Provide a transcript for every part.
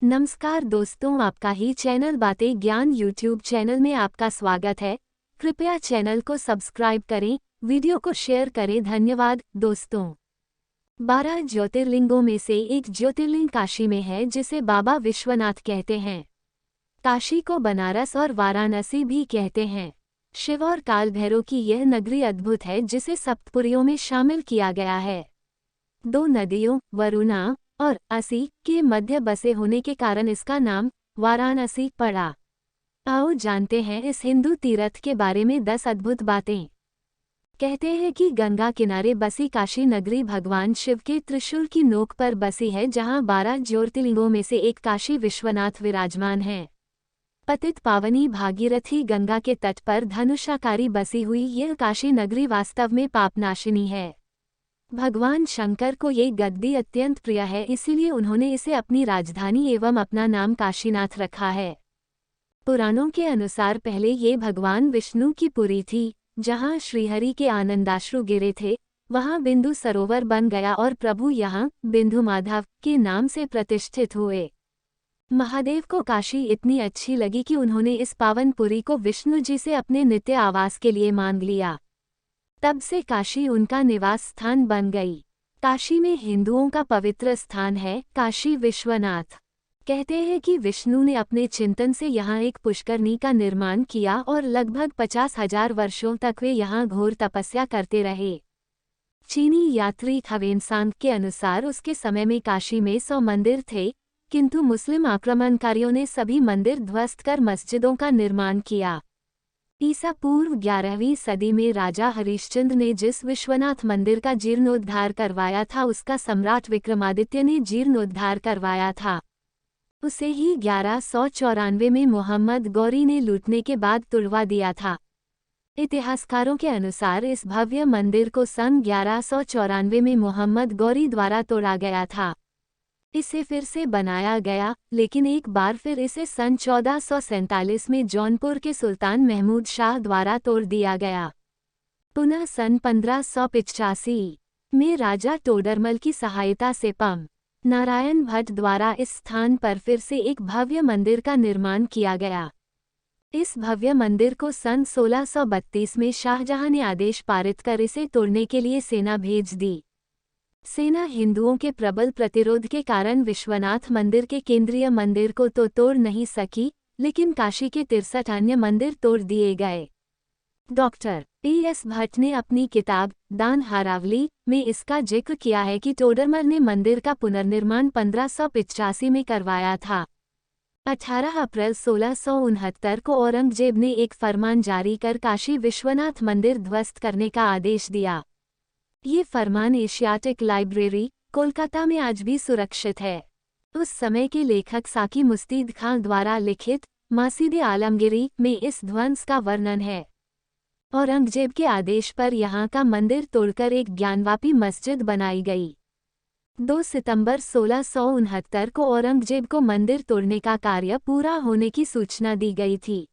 नमस्कार दोस्तों, आपका ही चैनल बातें ज्ञान यूट्यूब चैनल में आपका स्वागत है। कृपया चैनल को सब्सक्राइब करें, वीडियो को शेयर करें। धन्यवाद दोस्तों। 12 ज्योतिर्लिंगों में से एक ज्योतिर्लिंग काशी में है, जिसे बाबा विश्वनाथ कहते हैं। काशी को बनारस और वाराणसी भी कहते हैं। शिव और काल भैरव की यह नगरी अद्भुत है, जिसे सप्तपुरियों में शामिल किया गया है। दो नदियों वरुणा और असी के मध्य बसे होने के कारण इसका नाम वाराणसी पड़ा। आओ जानते हैं इस हिंदू तीर्थ के बारे में 10 अद्भुत बातें। कहते हैं कि गंगा किनारे बसी काशी नगरी भगवान शिव के त्रिशूल की नोक पर बसी है, जहां 12 ज्योतिर्लिंगों में से एक काशी विश्वनाथ विराजमान है। पतित पावनी भागीरथी गंगा के तट पर धनुषाकारी बसी हुई यह काशी नगरी वास्तव में पापनाशिनी है। भगवान शंकर को ये गद्दी अत्यंत प्रिय है, इसीलिए उन्होंने इसे अपनी राजधानी एवं अपना नाम काशीनाथ रखा है। पुराणों के अनुसार पहले ये भगवान विष्णु की पुरी थी। जहाँ श्रीहरि के आनंदाश्रु गिरे थे, वहाँ बिंदु सरोवर बन गया और प्रभु यहाँ बिंदु माधव के नाम से प्रतिष्ठित हुए। महादेव को काशी इतनी अच्छी लगी कि उन्होंने इस पावन पुरी को विष्णु जी से अपने नित्य आवास के लिए मांग लिया। तब से काशी उनका निवास स्थान बन गई। काशी में हिंदुओं का पवित्र स्थान है काशी विश्वनाथ। कहते हैं कि विष्णु ने अपने चिंतन से यहाँ एक पुष्करनी का निर्माण किया और लगभग 50,000 वर्षों तक वे यहाँ घोर तपस्या करते रहे। चीनी यात्री ख्वेनसांग के अनुसार उसके समय में काशी में 100 मंदिर थे, किंतु मुस्लिम आक्रमणकारियों ने सभी मंदिर ध्वस्त कर मस्जिदों का निर्माण किया। ईसा पूर्व 11वीं सदी में राजा हरिश्चंद्र ने जिस विश्वनाथ मंदिर का जीर्णोद्धार करवाया था, उसका सम्राट विक्रमादित्य ने जीर्णोद्धार करवाया था। उसे ही 1194 में मोहम्मद गौरी ने लूटने के बाद तुड़वा दिया था। इतिहासकारों के अनुसार इस भव्य मंदिर को सन 1194 में मोहम्मद गौरी द्वारा तोड़ा गया था। इसे फिर से बनाया गया, लेकिन एक बार फिर इसे सन 1447 में जौनपुर के सुल्तान महमूद शाह द्वारा तोड़ दिया गया। पुनः सन 1585 में राजा टोडरमल की सहायता से पम नारायण भट्ट द्वारा इस स्थान पर फिर से एक भव्य मंदिर का निर्माण किया गया। इस भव्य मंदिर को सन 1632 में शाहजहां ने आदेश पारित कर इसे तोड़ने के लिए सेना भेज दी। सेना हिंदुओं के प्रबल प्रतिरोध के कारण विश्वनाथ मंदिर के केंद्रीय मंदिर को तो तोड़ नहीं सकी, लेकिन काशी के 63 अन्य मंदिर तोड़ दिए गए। Doctor E.S. भट्ट ने अपनी किताब दान हारावली में इसका जिक्र किया है कि टोडरमल ने मंदिर का पुनर्निर्माण 1585 में करवाया था। 18 अप्रैल 1669 को औरंगजेब ने एक फरमान जारी कर काशी विश्वनाथ मंदिर ध्वस्त करने का आदेश दिया। ये फरमान एशियाटिक लाइब्रेरी, कोलकाता में आज भी सुरक्षित है। उस समय के लेखक साकी मुस्तीद खां द्वारा लिखित मासीदे आलमगिरी में इस ध्वंस का वर्णन है। औरंगजेब के आदेश पर यहाँ का मंदिर तोड़कर एक ज्ञानवापी मस्जिद बनाई गई। 2 सितंबर 1669 को औरंगजेब को मंदिर तोड़ने का कार्य पूरा होने की सूचना दी गई थी।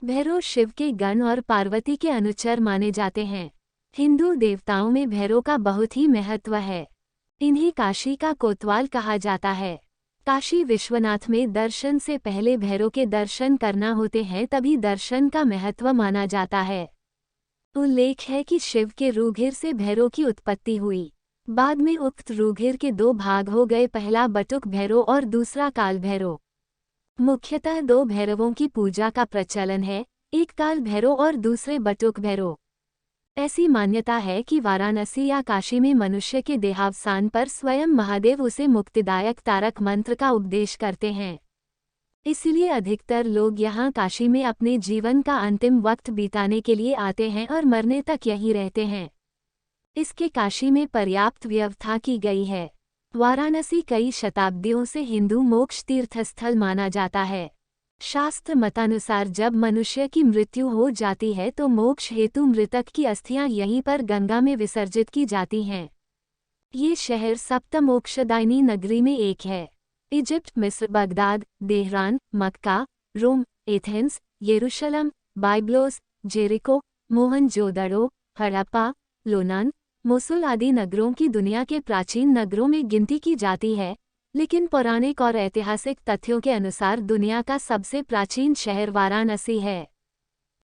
भैरव शिव के गण और पार्वती के अनुचर माने जाते हैं। हिंदू देवताओं में भैरव का बहुत ही महत्व है। इन्हें काशी का कोतवाल कहा जाता है। काशी विश्वनाथ में दर्शन से पहले भैरव के दर्शन करना होते हैं, तभी दर्शन का महत्व माना जाता है। उल्लेख है कि शिव के रूघिर से भैरव की उत्पत्ति हुई। बाद में उक्त रूघिर के 2 भाग हो गए, पहला बटुक भैरव और दूसरा काल भैरव। मुख्यतः 2 भैरवों की पूजा का प्रचलन है, एक काल भैरव और दूसरे बटुक भैरव। ऐसी मान्यता है कि वाराणसी या काशी में मनुष्य के देहावसान पर स्वयं महादेव उसे मुक्तिदायक तारक मंत्र का उपदेश करते हैं। इसलिए अधिकतर लोग यहाँ काशी में अपने जीवन का अंतिम वक्त बिताने के लिए आते हैं और मरने तक यहीं रहते हैं। इसके काशी में पर्याप्त व्यवस्था की गई है। वाराणसी कई शताब्दियों से हिंदू मोक्ष तीर्थस्थल माना जाता है। शास्त्र मतानुसार जब मनुष्य की मृत्यु हो जाती है तो मोक्ष हेतु मृतक की अस्थियां यहीं पर गंगा में विसर्जित की जाती हैं। ये शहर सप्त मोक्षदायिनी नगरी में एक है। इजिप्ट, मिस्र, Baghdad, Tehran, Mecca, Rome, Athens, Jerusalem, Byblos, Jericho, Mohenjodaro, Harappa, लोनान, मोसुल आदि नगरों की दुनिया के प्राचीन नगरों में गिनती की जाती है। लेकिन पौराणिक और ऐतिहासिक तथ्यों के अनुसार दुनिया का सबसे प्राचीन शहर वाराणसी है।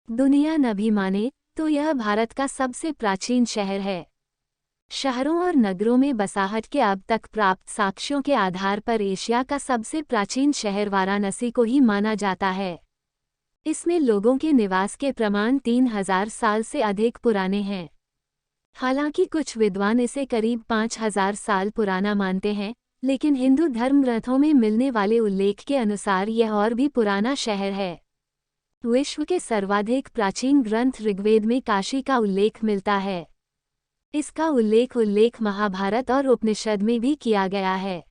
दुनिया न भी माने तो यह भारत का सबसे प्राचीन शहर है। शहरों और नगरों में बसाहट के अब तक प्राप्त साक्ष्यों के आधार पर एशिया का सबसे प्राचीन शहर वाराणसी को ही माना जाता है। इसमें लोगों के निवास के प्रमाण 3000 साल से अधिक पुराने हैं। हालांकि कुछ विद्वान इसे करीब 5000 साल पुराना मानते हैं, लेकिन हिंदू धर्म ग्रंथों में मिलने वाले उल्लेख के अनुसार यह और भी पुराना शहर है। विश्व के सर्वाधिक प्राचीन ग्रंथ ऋग्वेद में काशी का उल्लेख मिलता है। इसका उल्लेख महाभारत और उपनिषद में भी किया गया है।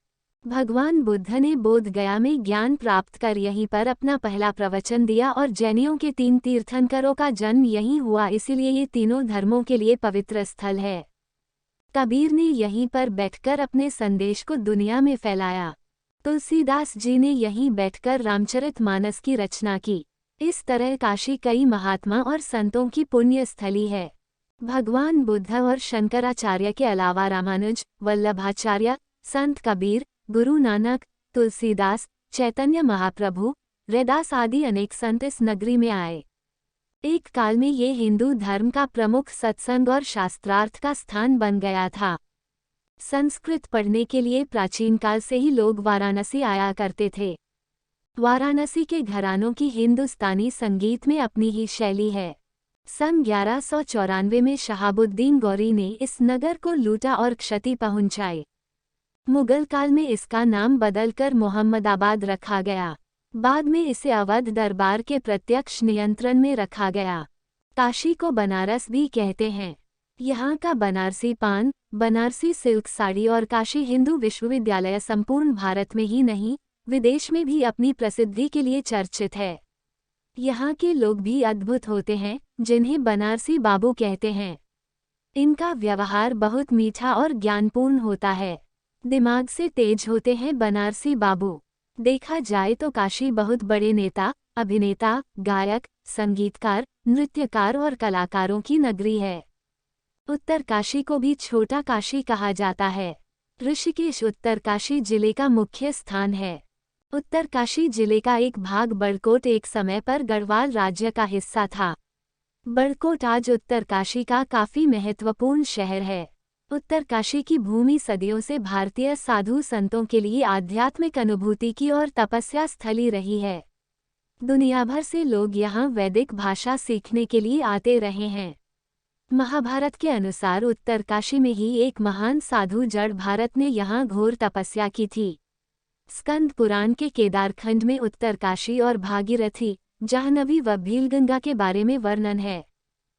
भगवान बुद्ध ने बोध गया में ज्ञान प्राप्त कर यहीं पर अपना पहला प्रवचन दिया और जैनियों के 3 तीर्थंकरों का जन्म यहीं हुआ, इसीलिए ये तीनों धर्मों के लिए पवित्र स्थल है। कबीर ने यहीं पर बैठकर अपने संदेश को दुनिया में फैलाया। तुलसीदास जी ने यहीं बैठकर रामचरितमानस की रचना की। इस तरह काशी कई महात्मा और संतों की पुण्य स्थली है। भगवान बुद्ध और शंकराचार्य के अलावा रामानुज, वल्लभाचार्य, संत कबीर, गुरु नानक, तुलसीदास, चैतन्य महाप्रभु, रैदास आदि अनेक संत इस नगरी में आए। एक काल में ये हिंदू धर्म का प्रमुख सत्संग और शास्त्रार्थ का स्थान बन गया था। संस्कृत पढ़ने के लिए प्राचीन काल से ही लोग वाराणसी आया करते थे। वाराणसी के घरानों की हिंदुस्तानी संगीत में अपनी ही शैली है। सन 1194 में शहाबुद्दीन गौरी ने इस नगर को लूटा और क्षति पहुंचाई। मुगल काल में इसका नाम बदलकर मोहम्मदाबाद रखा गया। बाद में इसे अवध दरबार के प्रत्यक्ष नियंत्रण में रखा गया। काशी को बनारस भी कहते हैं। यहाँ का बनारसी पान, बनारसी सिल्क साड़ी और काशी हिंदू विश्वविद्यालय संपूर्ण भारत में ही नहीं, विदेश में भी अपनी प्रसिद्धि के लिए चर्चित है। यहाँ के लोग भी अद्भुत होते हैं, जिन्हें बनारसी बाबू कहते हैं। इनका व्यवहार बहुत मीठा और ज्ञानपूर्ण होता है। दिमाग से तेज होते हैं बनारसी बाबू। देखा जाए तो काशी बहुत बड़े नेता, अभिनेता, गायक, संगीतकार, नृत्यकार और कलाकारों की नगरी है। उत्तर काशी को भी छोटा काशी कहा जाता है। ऋषिकेश उत्तर काशी जिले का मुख्य स्थान है। उत्तर काशी जिले का एक भाग बड़कोट एक समय पर गढ़वाल राज्य का हिस्सा था। बड़कोट आज उत्तर काशी का काफी महत्वपूर्ण शहर है। उत्तर काशी की भूमि सदियों से भारतीय साधु संतों के लिए आध्यात्मिक अनुभूति की और तपस्या स्थली रही है। दुनिया भर से लोग यहाँ वैदिक भाषा सीखने के लिए आते रहे हैं। महाभारत के अनुसार उत्तर काशी में ही एक महान साधु जड़ भारत ने यहाँ घोर तपस्या की थी। स्कंद पुराण के केदारखंड में उत्तर काशी और भागीरथी, जाह्नवी व भीलगंगा के बारे में वर्णन है।